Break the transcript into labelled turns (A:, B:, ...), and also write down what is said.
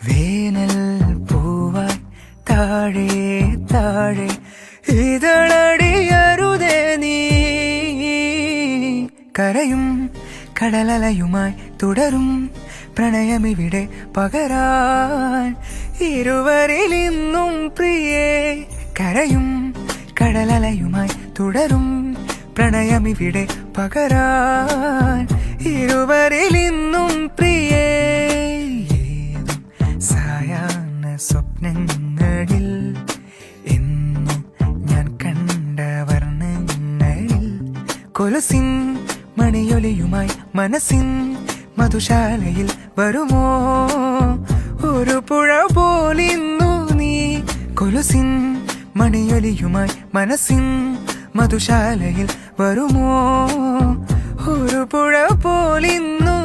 A: വേനൽ പൂവായി താഴെ താഴെ ഇതളടിയരുതേ നീ. കരയും കടലലയുമായി തുടരും പ്രണയമിവിടെ പകരാൻ ഇരുവരിലിന്നും പ്രിയേ. കരയും കടലലയുമായി തുടരും പ്രണയമിവിടെ പകരാൻ ഇരുവരിലിന്നും പ്രിയേ. ഏതും സായാഹ്ന സ്വപ്നങ്ങളിൽ എന്നും ഞാൻ കണ്ട വർണ്ണങ്ങളിൽ കൊലുസിൻ മണിയൊലിയുമായി മനസ്സിൻ മധുശാലയിൽ വരുമോ ഒരു പുഴ പോലിന്നു നീ. കൊലുസിൻ മണിയൊലിയുമായി മനസ്സിൻ മധുശാലയിൽ വരുമോ ഒരു പുഴ പോലിന്നു